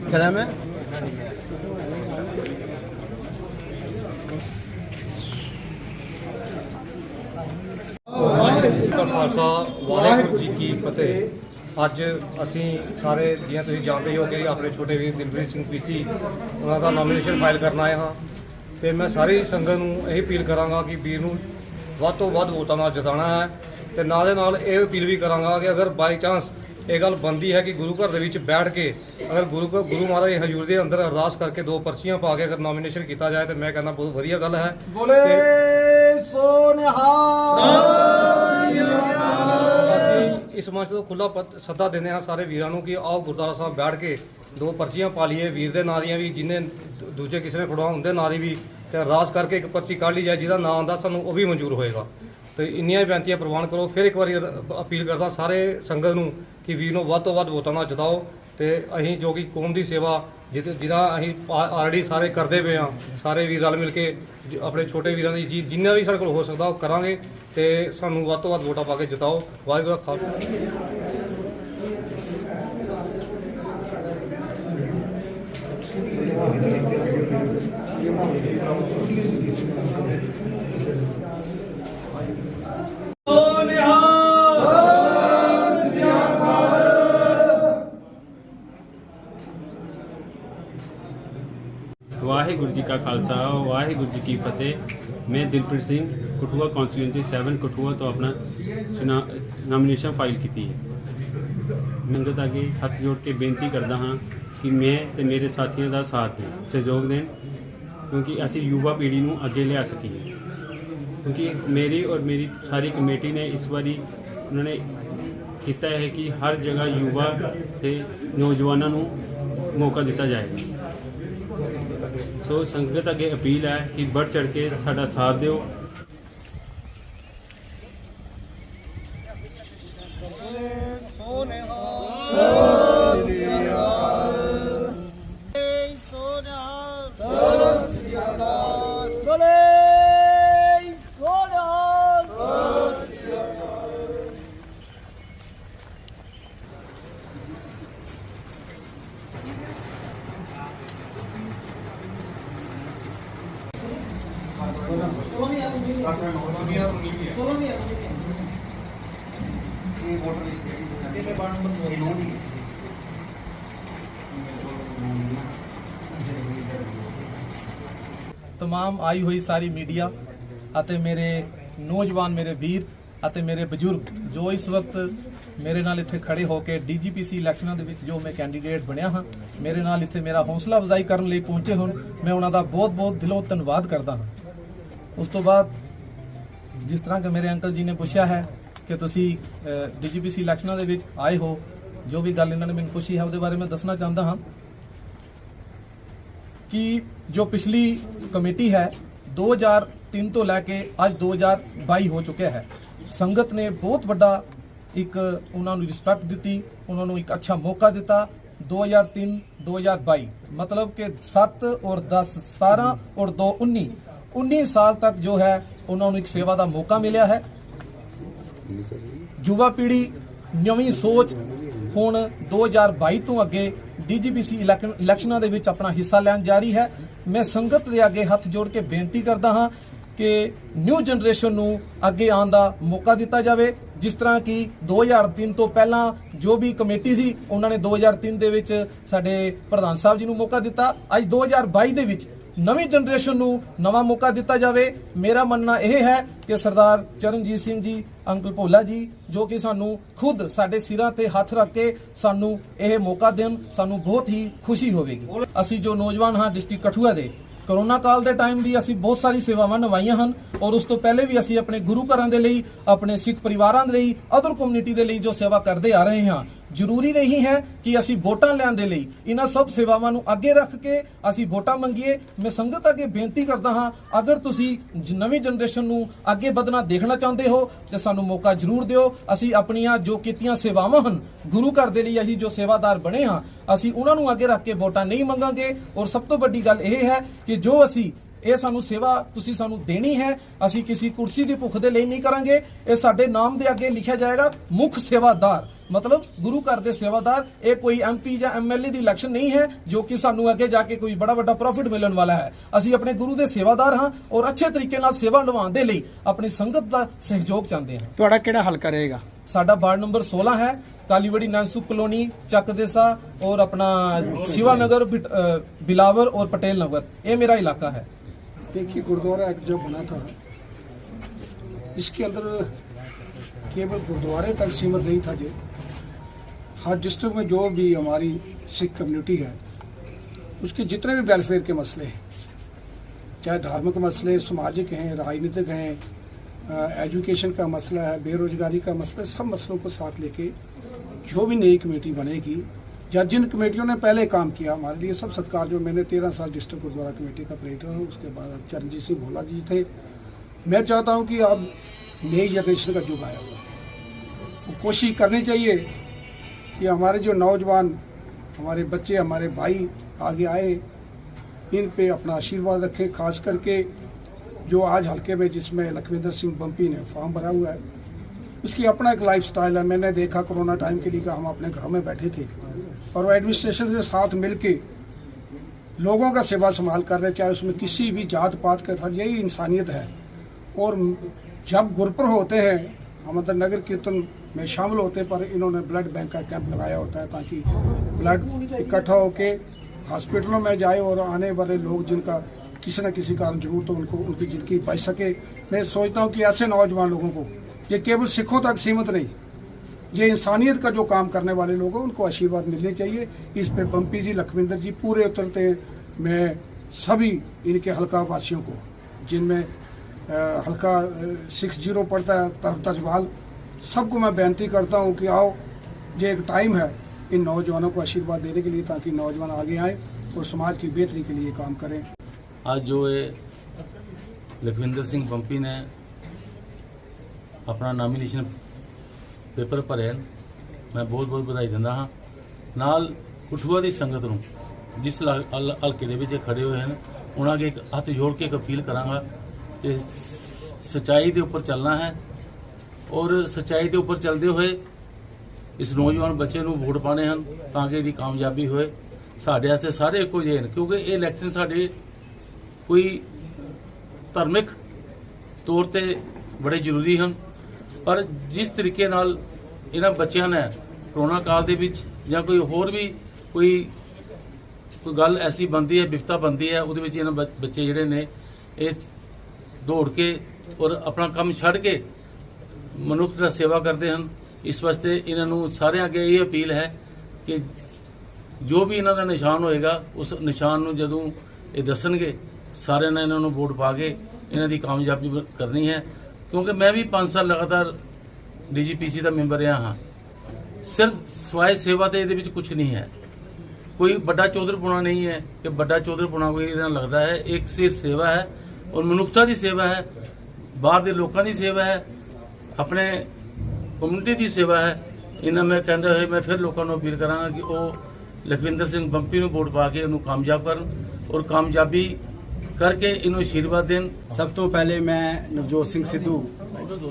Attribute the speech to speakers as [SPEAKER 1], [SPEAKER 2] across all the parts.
[SPEAKER 1] क्या नाम है?
[SPEAKER 2] खालसा वाहेगुरू जी की फतेह। अज असी सारे जियां तुसीं जानते हो कि अपने छोटे वीर दिलप्रीत सिंह पीती उन्हों का नॉमिनेशन फाइल करन आए हाँ। तो मैं सारी संगत नूं यही अपील करांगा कि वीर नूं वध तो वध वोटां नाल जिताना है। तो नाल दे नाल ये अपील भी करांगा कि अगर बाई चांस ये गल बनती है कि गुरु घर दे विच बैठ के अगर गुरु महाराज हजूर के अंदर अरदास करके 2 पर्चियां पा के अगर नॉमिनेशन किया जाए तो मैं कहना बहुत वधिया गल है।
[SPEAKER 1] बोले सो
[SPEAKER 2] इस मंच तो खुला सद्दा देने हाँ सारे वीरों को कि आओ गुरुद्वारा साहब बैठ के 2 पर्चियां पा लीए वीर के नाँ दी भी जिन्हें दूजे किसी ने खड़वा उनके नाँ की भी अरदास करके एक पर्ची कढ़ ली जाए जिसका नाम आंदा सानू वो भी मंजूर होएगा। तो इन्नियां ही बेनतियां प्रवान करो। फिर एक बार अपील करता सारे संगत नूं कि वीर नूं वध तो वध वोटां नाल जिताओ। तो असीं जो कि कौम की सेवा जिदा असीं ऑलरेडी सारे करते पे हाँ सारे वीर रल मिल के अपने छोटे वीरों की जिन्ना भी साढ़े कोल हो सकता करांगे। तो सानू वध तो वध वोटां पा के जिताओ। वाहिगुरू का खालसा।
[SPEAKER 3] वाहिगुरू जी का खालसा वाहिगुरू जी की फतेह। मैं दिलप्रीत सिंह कठुआ कॉन्स्टिट्यूएंसी 7 कठुआ तो अपना नॉमिनेशन फाइल की है। मंगत आगे हथ जोड़ के बेनती करता हाँ कि मैं तो मेरे साथियों का साथ दें सहयोग दें क्योंकि असी युवा पीढ़ी को अगे लिया सकीए। क्योंकि मेरी और मेरी सारी कमेटी ने इस बारी उन्होंने किया है कि हर जगह युवा से नौजवानों को मौका दिता जाएगा। सो संगत अगे अपील है कि बढ़ चढ़ के साडा साथ दिओ।
[SPEAKER 1] तमाम आई हुई सारी मीडिया ਅਤੇ मेरे नौजवान मेरे वीर ਅਤੇ मेरे बजुर्ग जो इस वक्त मेरे नाल इत्थे खड़े होकर DGPC इलैक्शनां दे विच जो मैं कैंਡੀਡੇਟ ਬਣਿਆ ਹਾਂ मेरे नाल इत्थे मेरा हौसला अफजाई करने ਲਈ पहुंचे होण मैं उन्हां दा बहुत बहुत दिलों धन्नवाद करदा ਹਾਂ। उस तो बाद जिस तरह के मेरे अंकल जी ने पूछा है कि तुसी DGPC इलैक्शनां दे विच आए हो जो भी गल इन्होंने मैंने पूछी है उसके बारे में दसना चाहता हाँ कि जो पिछली कमेटी है 2003 तो लैके अज 2022 हो चुके हैं। संगत ने बहुत बड़ा एक उन्होंने रिस्पैक्ट दी उन्होंने एक अच्छा मौका दिता। 2003-2022 मतलब कि 7 और 10 17 और 2 19 साल तक जो है उन्होंने एक सेवा का मौका मिला है। युवा पीढ़ी नवी सोच हुण 2022 तो अगे DGPC इलैक्शनां दे विच अपना हिस्सा लैन जारी है। मैं संगत दे अगे हथ जोड़ के बेनती करदा हाँ कि न्यू जनरेशन नूं अगे आउण दा मौका दिता जाए। जिस तरह कि 2003 तो पहला जो भी कमेटी सी उन्होंने 2003 दे विच साडे प्रधान साहब जी नूं मौका दिता। अज 2022 दे विच नवी जनरेशन नूं नवा मौका दिता जाए। मेरा मनना यह है कि सरदार चरणजीत सिंह जी अंकल भोला जी जो कि सानू खुद साडे सिरां ते हथ रख के सानू यह मौका देन सानू बहुत ही खुशी होवेगी। असी जो नौजवान हाँ डिस्ट्रिक्ट कठुआ दे कोरोना काल के टाइम भी असी बहुत सारी सेवावां निभाईयां हन और उस तो पहले भी असी अपने गुरु घरां दे लई अपने सिख परिवारां दे लई अदर कम्यूनिटी दे लई जो सेवा करते आ रहे हैं। ਜ਼ਰੂਰੀ ਨਹੀਂ ਹੈ ਕਿ ਅਸੀਂ ਵੋਟਾਂ ਲੈਣ ਦੇ ਲਈ ਇਹਨਾਂ ਸਭ ਸੇਵਾਵਾਂ ਨੂੰ ਅੱਗੇ ਰੱਖ ਕੇ ਅਸੀਂ ਵੋਟਾਂ ਮੰਗੀਏ। ਮੈਂ ਸੰਗਤ ਅੱਗੇ ਬੇਨਤੀ ਕਰਦਾ ਹਾਂ, ਅਗਰ ਤੁਸੀਂ ਨਵੀਂ ਜਨਰੇਸ਼ਨ ਨੂੰ ਅੱਗੇ ਵਧਣਾ ਦੇਖਣਾ ਚਾਹੁੰਦੇ ਹੋ ਤੇ ਸਾਨੂੰ ਮੌਕਾ ਜ਼ਰੂਰ ਦਿਓ। ਅਸੀਂ ਆਪਣੀਆਂ ਜੋ ਕੀਤੀਆਂ ਸੇਵਾਵਾਂ ਹਨ ਗੁਰੂ ਘਰ ਦੇ ਲਈ, ਅਸੀਂ ਜੋ ਸੇਵਾਦਾਰ ਬਣੇ ਹਾਂ, ਅਸੀਂ ਉਹਨਾਂ ਨੂੰ ਅੱਗੇ ਰੱਖ ਕੇ ਵੋਟਾਂ ਨਹੀਂ ਮੰਗਾਂਗੇ। ਔਰ ਸਭ ਤੋਂ ਵੱਡੀ ਗੱਲ ਇਹ ਹੈ ਕਿ ਜੋ ਅਸੀਂ ਇਹ ਸਾਨੂੰ ਸੇਵਾ ਤੁਸੀਂ ਸਾਨੂੰ ਦੇਣੀ ਹੈ, ਅਸੀਂ ਕਿਸੇ ਕੁਰਸੀ ਦੀ ਭੁੱਖ ਦੇ ਲਈ ਨਹੀਂ ਕਰਾਂਗੇ। ਇਹ ਸਾਡੇ ਨਾਮ ਦੇ ਅੱਗੇ ਲਿਖਿਆ ਜਾਏਗਾ ਮੁੱਖ ਸੇਵਾਦਾਰ, ਮਤਲਬ ਗੁਰੂ ਘਰ ਦੇ ਸੇਵਾਦਾਰ। ਇਹ ਕੋਈ ਐਮਪੀ ਜਾਂ ਐਮਐਲਏ ਦੀ ਇਲੈਕਸ਼ਨ ਨਹੀਂ ਹੈ ਜੋ ਕਿ ਸਾਨੂੰ ਅੱਗੇ ਜਾ ਕੇ ਕੋਈ ਬੜਾ ਵੱਡਾ ਪ੍ਰੋਫਿਟ ਮਿਲਣ ਵਾਲਾ ਹੈ। ਅਸੀਂ ਆਪਣੇ ਗੁਰੂ ਦੇ ਸੇਵਾਦਾਰ ਹਾਂ ਔਰ ਅੱਛੇ ਤਰੀਕੇ ਨਾਲ ਸੇਵਾ ਨਿਭਾਉਣ ਦੇ ਲਈ ਆਪਣੀ ਸੰਗਤ ਦਾ ਸਹਿਯੋਗ ਚਾਹੁੰਦੇ ਹਾਂ।
[SPEAKER 4] ਤੁਹਾਡਾ ਕਿਹੜਾ ਹਲਕਾ ਰਹੇਗਾ?
[SPEAKER 1] ਸਾਡਾ ਵਾਰਡ ਨੰਬਰ 16 ਹੈ, कालीवड़ी नानसुख कॉलोनी, चक देसा और अपना शिवानगर, बिलावर और पटेल नगर, ये मेरा इलाका है।
[SPEAKER 5] देखिए, गुरुद्वारा एक्ट जो बना था इसके अंदर केवल गुरुद्वारे तक सीमित नहीं था जी। हर डिस्ट्रिक्ट में जो भी हमारी सिख कम्युनिटी है उसके जितने भी वेलफेयर के मसले हैं, चाहे धार्मिक मसले, सामाजिक हैं, राजनीतिक हैं, एजुकेशन का मसला है, बेरोजगारी का मसला, सब मसलों को साथ लेके जो भी नई कमेटी बनेगी या जिन कमेटियों ने पहले काम किया हमारे लिए सब सत्कार। जो मैंने 13 साल डिस्ट्रिक्ट गुरुद्वारा कमेटी का ऑपरेटर हूँ, उसके बाद अब चरणजीत सिंह भोला जी थे। मैं चाहता हूँ कि अब नई जनरेशन का युग आया हुआ है, कोशिश करनी चाहिए कि हमारे जो नौजवान, हमारे बच्चे, हमारे भाई आगे आए, इन पे अपना आशीर्वाद रखें। खास करके जो आज हल्के में जिसमें लखविंदर सिंह बम्पी ने फॉर्म भरा हुआ है, उसकी अपना एक लाइफ स्टाइल है। मैंने देखा कोरोना टाइम के लिए हम अपने घरों में बैठे थे और वो एडमिनिस्ट्रेशन के साथ मिलके लोगों का सेवा संभाल कर रहे, चाहे उसमें किसी भी जात पात का था। यही इंसानियत है। और जब गुरपुर होते हैं हम अंदर नगर कीर्तन में शामिल होते हैं, पर इन्होंने ब्लड बैंक का कैंप लगाया होता है ताकि ब्लड इकट्ठा होके हॉस्पिटलों में जाए और आने वाले लोग जिनका किसी न किसी कारण जरूरत हो उनको उनकी ज़िंदगी बच सके। मैं सोचता हूँ कि ऐसे नौजवान लोगों को, ये केवल सिखों तक सीमित नहीं, ये इंसानियत का जो काम करने वाले लोग हैं उनको आशीर्वाद मिलने चाहिए। इस पे बम्पी जी, लखविंदर जी पूरे उतरते। मैं सभी इनके हल्का वासियों को, जिनमें हल्का 60 पड़ता है तरफ तजवाल, सबको मैं बेनती करता हूँ कि आओ, ये एक टाइम है इन नौजवानों को आशीर्वाद देने के लिए ताकि नौजवान आगे आए और समाज की बेहतरी के लिए काम करें।
[SPEAKER 6] आज जो ये लखविंदर सिंह बम्पी ने अपना नॉमिनेशन पेपर भरे, मैं बहुत बहुत बधाई दिंदा हाँ। नाल कठुआ की संगत नूं जिस हल्के दे विच खड़े हुए हैं उन्हां अगे एक हथ जोड़ के एक अपील करांगा कि सच्चाई के उपर चलना है और सच्चाई के उपर चलते हुए इस नौजवान बच्चे नूं वोट पाने हैं ताकि इसकी कामयाबी होए। साडे वास्ते सारे इक्को जिहे हैं क्योंकि ये इलैक्शन साडे कोई धार्मिक तौर पर बड़े जरूरी हैं, पर जिस तरीके नाल इन्हां बच्चों ने कोरोना काल दे विच जां कोई होर भी कोई गल ऐसी बनती है, विपता बनती है, उहदे विच इन्हां बच्चे जिहड़े ने ये दौड़ के और अपना काम छड़ के मनुख दा सेवा करते हैं। इस वास्ते इन्हां नूं सारे अगे ये अपील है कि जो भी इन्हां दा निशान होएगा उस निशान नूं जदों ये दसणगे सारे ने इन्हां नूं वोट पा के इन्हां दी कामयाबी करनी है। क्योंकि मैं भी 5 साल लगातार DGPC का मैंबर रहा हाँ। सिर्फ सवाए सेवा तो ये कुछ नहीं है, कोई बड़ा चौधरपुना नहीं है कि बड़ा चौधरपुना कोई लगता है। एक सिर्फ सेवा है और मनुखता की सेवा है, बाहर के लोगों की सेवा है, अपने कम्यूनिटी की सेवा है। इन्हें मैं कहते हुए मैं फिर लोगों को अपील कराँगा कि वो लखविंदर सिंह बम्पी को वोट पा के उन्होंने कामयाब कर और कामयाबी करके इन्हों आशीर्वाद दें।
[SPEAKER 4] सब तो पहले मैं नवजोत सिंह सिद्धू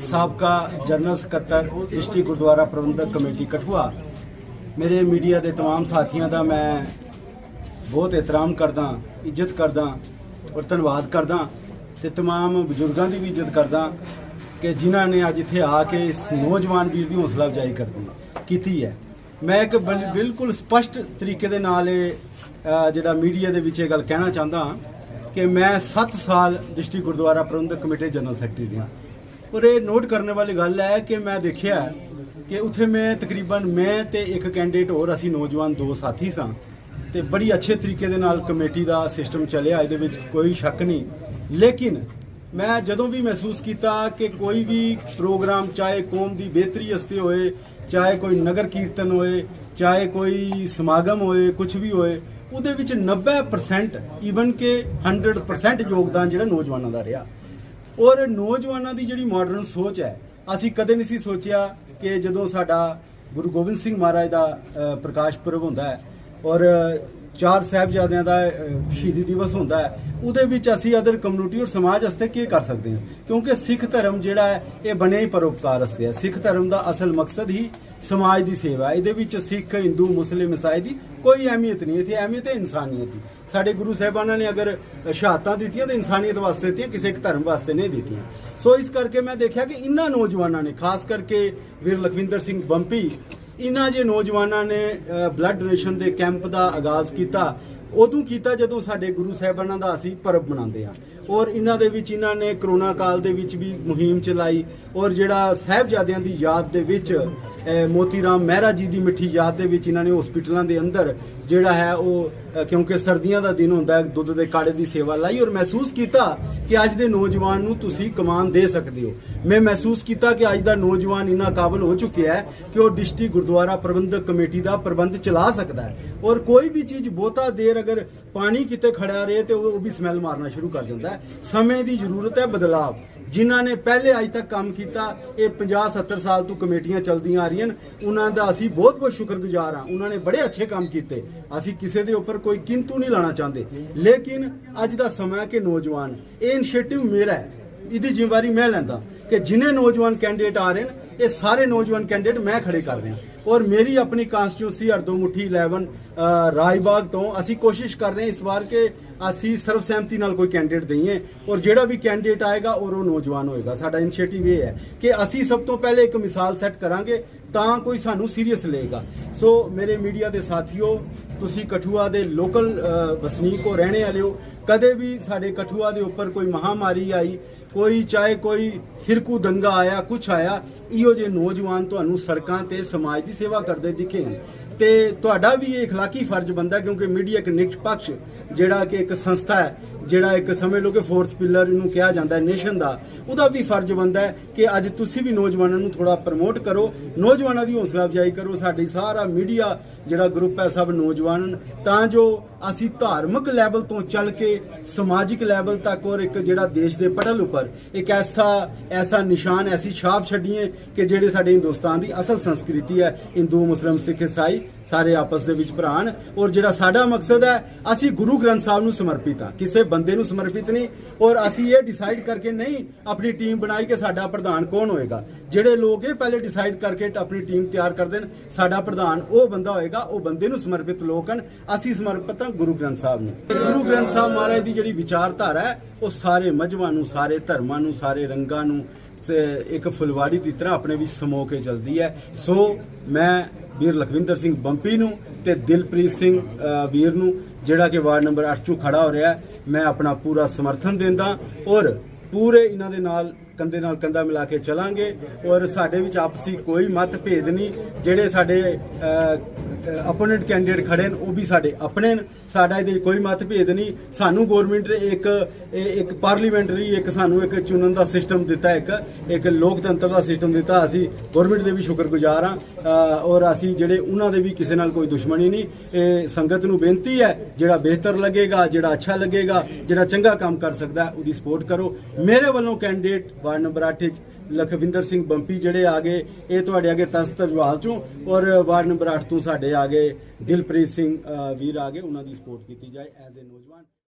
[SPEAKER 4] साबका जनरल सकत्तर डिस्ट्रिक्ट गुरुद्वारा प्रबंधक कमेटी कठुआ, मेरे मीडिया के तमाम साथियों का मैं बहुत एहतराम करदा, इज्जत करदा और धन्यवाद करदा ते तमाम बजुर्गों की भी इज्जत करदा कि जिन्हों ने अज इत्थे आके इस नौजवान वीर की हौसला अफजाई की है। मैं एक बिल्कुल स्पष्ट तरीके दे नाल जिहड़ा मीडिया दे विच गल कहना चाहता कि मैं 7 साल डिस्ट्रिक्ट गुरुद्वारा प्रबंधक कमेटी जनरल सैकटरी रहा और ये नोट करने वाली गल है कि मैं देखिया कि उत्थे मैं तकरीबन मैं ते एक कैंडिडेट और असी नौजवान 2 साथी सां ते बड़ी अच्छे तरीके दे नाल कमेटी का सिस्टम चलिया, इहदे विच कोई शक नहीं। लेकिन मैं जदों भी महसूस किया कि कोई भी प्रोग्राम चाहे कौम की बेहतरी वास्ते होए ਚਾਹੇ ਕੋਈ ਨਗਰ ਕੀਰਤਨ ਹੋਏ, ਚਾਹੇ ਕੋਈ ਸਮਾਗਮ ਹੋਏ, ਕੁਝ ਵੀ ਹੋਏ, ਉਹਦੇ ਵਿੱਚ 90% ਈਵਨ ਕਿ 100% ਯੋਗਦਾਨ ਜਿਹੜਾ ਨੌਜਵਾਨਾਂ ਦਾ ਰਿਹਾ। ਔਰ ਨੌਜਵਾਨਾਂ ਦੀ ਜਿਹੜੀ ਮਾਡਰਨ ਸੋਚ ਹੈ, ਅਸੀਂ ਕਦੇ ਨਹੀਂ ਸੀ ਸੋਚਿਆ ਕਿ ਜਦੋਂ ਸਾਡਾ ਗੁਰੂ ਗੋਬਿੰਦ ਸਿੰਘ ਮਹਾਰਾਜ ਦਾ ਪ੍ਰਕਾਸ਼ ਪੁਰਬ ਹੁੰਦਾ ਹੈ ਔਰ 4 ਸਾਹਿਬਜ਼ਾਦਿਆਂ ਦਾ ਸ਼ਹੀਦੀ ਦਿਵਸ ਹੁੰਦਾ ਹੈ, ਉਹਦੇ ਵਿੱਚ ਅਸੀਂ ਅਦਰ ਕਮਿਊਨਿਟੀ ਔਰ ਸਮਾਜ ਵਾਸਤੇ ਕੀ ਕਰ ਸਕਦੇ ਹਾਂ, ਕਿਉਂਕਿ ਸਿੱਖ ਧਰਮ ਜਿਹੜਾ ਹੈ ਇਹ ਬਣਿਆ ਹੀ ਪਰਉਪਕਾਰ ਵਾਸਤੇ ਹੈ। ਸਿੱਖ ਧਰਮ ਦਾ ਅਸਲ ਮਕਸਦ ਹੀ ਸਮਾਜ ਦੀ ਸੇਵਾ ਹੈ। ਇਹਦੇ ਵਿੱਚ ਸਿੱਖ, ਹਿੰਦੂ, ਮੁਸਲਿਮ, ਈਸਾਈ ਦੀ ਕੋਈ ਅਹਿਮੀਅਤ ਨਹੀਂ। ਇੱਥੇ ਅਹਿਮੀਅਤ ਹੈ ਇਨਸਾਨੀਅਤ ਦੀ। ਸਾਡੇ ਗੁਰੂ ਸਾਹਿਬਾਨਾਂ ਨੇ ਅਗਰ ਸ਼ਹਾਦਤਾਂ ਦਿੱਤੀਆਂ ਤਾਂ ਇਨਸਾਨੀਅਤ ਵਾਸਤੇ ਦਿੱਤੀਆਂ, ਕਿਸੇ ਇੱਕ ਧਰਮ ਵਾਸਤੇ ਨਹੀਂ ਦਿੱਤੀਆਂ। ਸੋ ਇਸ ਕਰਕੇ ਮੈਂ ਦੇਖਿਆ ਕਿ ਇਹਨਾਂ ਨੌਜਵਾਨਾਂ ਨੇ, ਖਾਸ ਕਰਕੇ ਵੀਰ ਲਖਵਿੰਦਰ ਸਿੰਘ ਬੰਪੀ, ਇਹਨਾਂ ਜੇ ਨੌਜਵਾਨਾਂ ਨੇ ਬਲੱਡ ਡੋਨੇਸ਼ਨ ਦੇ ਕੈਂਪ ਦਾ ਆਗਾਜ਼ ਕੀਤਾ, ਉਦੋਂ ਕੀਤਾ ਜਦੋਂ ਸਾਡੇ ਗੁਰੂ ਸਾਹਿਬਾਨਾਂ ਦਾ ਅਸੀਂ ਪਰਬ ਮਨਾਉਂਦੇ ਹਾਂ। ਔਰ ਇਹਨਾਂ ਦੇ ਵਿੱਚ ਇਹਨਾਂ ਨੇ ਕਰੋਨਾ ਕਾਲ ਦੇ ਵਿੱਚ ਵੀ ਮੁਹਿੰਮ ਚਲਾਈ ਔਰ ਜਿਹੜਾ ਸਾਹਿਬਜ਼ਾਦਿਆਂ ਦੀ ਯਾਦ ਦੇ ਵਿੱਚ ਮੋਤੀ ਰਾਮ ਮਹਿਰਾ ਜੀ ਦੀ ਮਿੱਠੀ ਯਾਦ ਦੇ ਵਿੱਚ ਇਹਨਾਂ ਨੇ ਹਸਪੀਟਲਾਂ ਦੇ ਅੰਦਰ ਜਿਹੜਾ ਹੈ ਉਹ, ਕਿਉਂਕਿ ਸਰਦੀਆਂ ਦਾ ਦਿਨ ਹੁੰਦਾ ਹੈ, ਦੁੱਧ ਦੇ ਕਾੜੇ ਦੀ ਸੇਵਾ ਲਾਈ ਔਰ ਮਹਿਸੂਸ ਕੀਤਾ ਕਿ ਅੱਜ ਦੇ ਨੌਜਵਾਨ ਨੂੰ ਤੁਸੀਂ ਕਮਾਨ ਦੇ ਸਕਦੇ ਹੋ। ਮੈਂ ਮਹਿਸੂਸ ਕੀਤਾ ਕਿ ਅੱਜ ਦਾ ਨੌਜਵਾਨ ਇੰਨਾ ਕਾਬਲ ਹੋ ਚੁੱਕਿਆ ਹੈ ਕਿ ਉਹ ਡਿਸਟ੍ਰਿਕਟ ਗੁਰਦੁਆਰਾ ਪ੍ਰਬੰਧਕ ਕਮੇਟੀ ਦਾ ਪ੍ਰਬੰਧ ਚਲਾ ਸਕਦਾ ਹੈ। ਔਰ ਕੋਈ ਵੀ ਚੀਜ਼ ਬਹੁਤਾ ਦੇਰ ਅਗਰ ਪਾਣੀ ਕਿਤੇ ਖੜਾ ਰਹੇ ਤੇ ਉਹ ਵੀ ਸਮੈਲ ਮਾਰਨਾ ਸ਼ੁਰੂ ਕਰ ਦਿੰਦਾ ਹੈ। ਸਮੇਂ ਦੀ ਜ਼ਰੂਰਤ ਹੈ ਬਦਲਾਵ। ਜਿਨ੍ਹਾਂ ਨੇ ਪਹਿਲੇ ਅੱਜ ਤੱਕ ਕੰਮ ਕੀਤਾ, ਇਹ 50-70 ਸਾਲ ਤੋਂ ਕਮੇਟੀਆਂ ਚੱਲਦੀਆਂ ਆ ਰਹੀਆਂ, ਉਹਨਾਂ ਦਾ ਅਸੀਂ ਬਹੁਤ ਬਹੁਤ ਸ਼ੁਕਰਗੁਜ਼ਾਰ ਹਾਂ। ਉਹਨਾਂ ਨੇ ਬੜੇ ਅੱਛੇ ਕੰਮ ਕੀਤੇ। ਅਸੀਂ ਕਿਸੇ ਦੇ ਉੱਪਰ ਕੋਈ ਕਿੰਤੂ ਨਹੀਂ ਲਾਣਾ ਚਾਹੁੰਦੇ, ਲੇਕਿਨ ਅੱਜ ਦਾ ਸਮਾਂ ਹੈ ਕਿ ਨੌਜਵਾਨ, ਇਹ ਇਨੀਸ਼ੀਏਟਿਵ ਮੇਰਾ ਹੈ, ਇਹਦੀ ਜ਼ਿੰਮੇਵਾਰੀ ਮੈਂ ਲੈਂਦਾ ਕਿ ਜਿੰਨੇ ਨੌਜਵਾਨ ਕੈਂਡੀਡੇਟ ਆ ਰਹੇ ਨੇ, ਇਹ ਸਾਰੇ ਨੌਜਵਾਨ ਕੈਂਡੀਡੇਟ ਮੈਂ ਖੜੇ ਕਰ ਰਿਹਾ। ਔਰ ਮੇਰੀ ਆਪਣੀ ਕਾਂਸਟੀਟਿਊਂਸੀ ਹਰਦੋ ਮੁੱਠੀ 11 ਰਾਜਬਾਗ ਤੋਂ ਅਸੀਂ ਕੋਸ਼ਿਸ਼ ਕਰ ਰਹੇ ਹਾਂ ਇਸ ਵਾਰ ਕਿ ਅਸੀਂ ਸਰਵਸਹਿਮਤੀ ਨਾਲ ਕੋਈ ਕੈਂਡੀਡੇਟ ਦਈਏ ਔਰ ਜਿਹੜਾ ਵੀ ਕੈਂਡੀਡੇਟ ਆਏਗਾ ਔਰ ਉਹ ਨੌਜਵਾਨ ਹੋਏਗਾ। ਸਾਡਾ ਇਨੀਸ਼ੀਏਟਿਵ ਇਹ ਹੈ ਕਿ ਅਸੀਂ ਸਭ ਤੋਂ ਪਹਿਲੇ ਇੱਕ ਮਿਸਾਲ ਸੈੱਟ ਕਰਾਂਗੇ ਤਾਂ ਕੋਈ ਸਾਨੂੰ ਸੀਰੀਅਸ ਲਏਗਾ। ਸੋ ਮੇਰੇ ਮੀਡੀਆ ਦੇ ਸਾਥੀਓ, ਤੁਸੀਂ ਕਠੂਆ ਦੇ ਲੋਕਲ ਵਸਨੀਕ ਹੋ, ਰਹਿਣੇ ਵਾਲੇ ਹੋ, ਕਦੇ ਵੀ ਸਾਡੇ ਕਠੂਆ ਦੇ ਉੱਪਰ ਕੋਈ ਮਹਾਮਾਰੀ ਆਈ, ਚਾਹੇ ਕੋਈ ਫਿਰਕੂ ਦੰਗਾ ਆਇਆ, ਕੁਛ ਆਇਆ, ਇਹੋ ਜਿਹੇ ਨੌਜਵਾਨ ਤੁਹਾਨੂੰ ਸੜਕਾਂ ਤੇ ਸਮਾਜ ਦੀ ਸੇਵਾ ਕਰਦੇ ਦਿਖੇ ਤੇ ਤੁਹਾਡਾ ਵੀ ਇਹ اخلاقی ਫਰਜ਼ ਬਣਦਾ, ਕਿਉਂਕਿ ਮੀਡੀਆ ਇੱਕ ਨਿਸ਼ਪਕਸ਼ ਜਿਹੜਾ ਕਿ ਇੱਕ ਸੰਸਥਾ ਹੈ, ਜਿਹੜਾ ਇੱਕ ਸਮਝ ਲਓ ਕਿ 4th ਪਿਲਰ ਇਹਨੂੰ ਕਿਹਾ ਜਾਂਦਾ ਹੈ ਨੇਸ਼ਨ ਦਾ, ਉਹਦਾ ਵੀ ਫਰਜ਼ ਬਣਦਾ ਹੈ ਕਿ ਅੱਜ ਤੁਸੀਂ ਵੀ ਨੌਜਵਾਨਾਂ ਨੂੰ ਥੋੜਾ ਪ੍ਰਮੋਟ ਕਰੋ, ਨੌਜਵਾਨਾਂ ਦੀ ਹੌਸਲਾ ਅਫਜ਼ਾਈ ਕਰੋ। ਸਾਡੀ ਸਾਰਾ ਮੀਡੀਆ ਜਿਹੜਾ ਗਰੁੱਪ ਹੈ ਸਭ ਨੌਜਵਾਨ, ਤਾਂ ਜੋ ਅਸੀਂ ਧਾਰਮਿਕ ਲੈਵਲ ਤੋਂ ਚੱਲ ਕੇ ਸਮਾਜਿਕ ਲੈਵਲ ਤੱਕ ਔਰ ਇੱਕ ਜਿਹੜਾ ਦੇਸ਼ ਦੇ ਪਟਲ ਉੱਪਰ ਇੱਕ ਐਸਾ ਨਿਸ਼ਾਨ, ਐਸੀ ਛਾਪ ਛੱਡੀਏ ਕਿ ਜਿਹੜੇ ਸਾਡੇ ਹਿੰਦੁਸਤਾਨ ਦੀ ਅਸਲ ਸੰਸਕ੍ਰਿਤੀ ਹੈ, ਹਿੰਦੂ, ਮੁਸਲਿਮ, ਸਿੱਖ, ਈਸਾਈ ਸਾਰੇ ਆਪਸ ਦੇ ਵਿੱਚ ਭਰਾਨ। ਔਰ ਜਿਹੜਾ ਸਾਡਾ ਮਕਸਦ ਹੈ, ਅਸੀਂ ਗੁਰੂ ਗ੍ਰੰਥ ਸਾਹਿਬ ਨੂੰ ਸਮਰਪਿਤ ਹਾਂ, ਕਿਸੇ ਬੰਦੇ ਨੂੰ ਸਮਰਪਿਤ ਨਹੀਂ। ਔਰ ਅਸੀਂ ਇਹ ਡਿਸਾਈਡ ਕਰਕੇ ਨਹੀਂ ਆਪਣੀ ਟੀਮ ਬਣਾਈ ਕਿ ਸਾਡਾ ਪ੍ਰਧਾਨ ਕੌਣ ਹੋਏਗਾ। ਜਿਹੜੇ ਲੋਕ ਇਹ ਪਹਿਲੇ ਡਿਸਾਈਡ ਕਰਕੇ ਆਪਣੀ ਟੀਮ ਤਿਆਰ ਕਰਦੇ ਨੇ, ਸਾਡਾ ਪ੍ਰਧਾਨ ਉਹ ਬੰਦਾ ਹੋਏਗਾ, ਉਹ ਬੰਦੇ ਨੂੰ ਸਮਰਪਿਤ ਲੋਕ ਹਨ। ਅਸੀਂ ਸਮਰਪਿਤ ਹਾਂ ਗੁਰੂ ਗ੍ਰੰਥ ਸਾਹਿਬ ਨੂੰ। ਗੁਰੂ ਗ੍ਰੰਥ ਸਾਹਿਬ ਮਹਾਰਾਜ ਦੀ ਜਿਹੜੀ ਵਿਚਾਰਧਾਰਾ ਹੈ, ਉਹ ਸਾਰੇ ਮਜ਼ਹਬਾਂ ਨੂੰ, ਸਾਰੇ ਧਰਮਾਂ ਨੂੰ, ਸਾਰੇ ਰੰਗਾਂ ਨੂੰ ਇੱਕ ਫੁਲਵਾੜੀ ਦੀ ਤਰ੍ਹਾਂ ਆਪਣੇ ਵਿੱਚ ਸਮੋ ਕੇ ਚੱਲਦੀ ਹੈ। ਸੋ ਮੈਂ ਵੀਰ ਲਖਵਿੰਦਰ ਸਿੰਘ ਬੰਪੀ ਨੂੰ ਤੇ ਦਿਲਪ੍ਰੀਤ ਸਿੰਘ ਵੀਰ ਨੂੰ, ਜਿਹੜਾ ਕਿ ਵਾਰਡ ਨੰਬਰ 8 ਚੋਂ ਖੜਾ ਹੋ ਰਿਹਾ, ਮੈਂ ਆਪਣਾ ਪੂਰਾ ਸਮਰਥਨ ਦਿੰਦਾ ਔਰ ਪੂਰੇ ਇਹਨਾਂ ਦੇ ਨਾਲ ਕੰਧੇ ਨਾਲ ਕੰਧਾ ਮਿਲਾ ਕੇ ਚਲਾਂਗੇ। ਔਰ ਸਾਡੇ ਵਿੱਚ ਆਪਸੀ ਕੋਈ ਮਤਭੇਦ ਨਹੀਂ। ਜਿਹੜੇ ਸਾਡੇ ਅਪੋਨੈਂਟ ਕੈਂਡੀਡੇਟ ਖੜੇ ਨੇ, ਉਹ ਵੀ ਸਾਡੇ ਆਪਣੇ ਨੇ, ਸਾਡਾ ਇਹਦੇ ਕੋਈ ਮਤਭੇਦ ਨਹੀਂ। ਸਾਨੂੰ ਗਵਰਨਮੈਂਟ ਨੇ ਇੱਕ ਪਾਰਲੀਮੈਂਟਰੀ ਸਾਨੂੰ ਇੱਕ ਚੁਣਨ ਦਾ ਸਿਸਟਮ ਦਿੱਤਾ, ਇੱਕ ਲੋਕਤੰਤਰ ਦਾ ਸਿਸਟਮ ਦਿੱਤਾ। ਅਸੀਂ ਗਵਰਨਮੈਂਟ ਦੇ ਵੀ ਸ਼ੁਕਰਗੁਜ਼ਾਰ ਹਾਂ ਔਰ ਅਸੀਂ ਜਿਹੜੇ ਉਹਨਾਂ ਦੇ ਵੀ ਕਿਸੇ ਨਾਲ ਕੋਈ ਦੁਸ਼ਮਣੀ ਨਹੀਂ। ਇਹ ਸੰਗਤ ਨੂੰ ਬੇਨਤੀ ਹੈ, ਜਿਹੜਾ ਬਿਹਤਰ ਲੱਗੇਗਾ, ਜਿਹੜਾ ਅੱਛਾ ਲੱਗੇਗਾ, ਜਿਹੜਾ ਚੰਗਾ ਕੰਮ ਕਰ ਸਕਦਾ, ਉਹਦੀ ਸਪੋਰਟ ਕਰੋ। ਮੇਰੇ ਵੱਲੋਂ ਕੈਂਡੀਡੇਟ ਵਾਰਡ ਨੰਬਰ 8 ਵਿੱਚ ਲਖਵਿੰਦਰ ਸਿੰਘ ਬੰਪੀ ਜਿਹੜੇ ਆ ਗਏ, ਇਹ ਤੁਹਾਡੇ ਅੱਗੇ ਤਜਵਾਲ ਚੋਂ, ਔਰ ਵਾਰਡ ਨੰਬਰ 8 ਤੋਂ ਸਾਡੇ ਆ ਗਏ ਦਿਲਪ੍ਰੀਤ ਸਿੰਘ ਵੀਰ ਆ ਗਏ, ਉਹਨਾਂ ਦੀ ਸਪੋਰਟ ਕੀਤੀ ਜਾਏ ਐਜ਼ ਏ ਨੌਜਵਾਨ।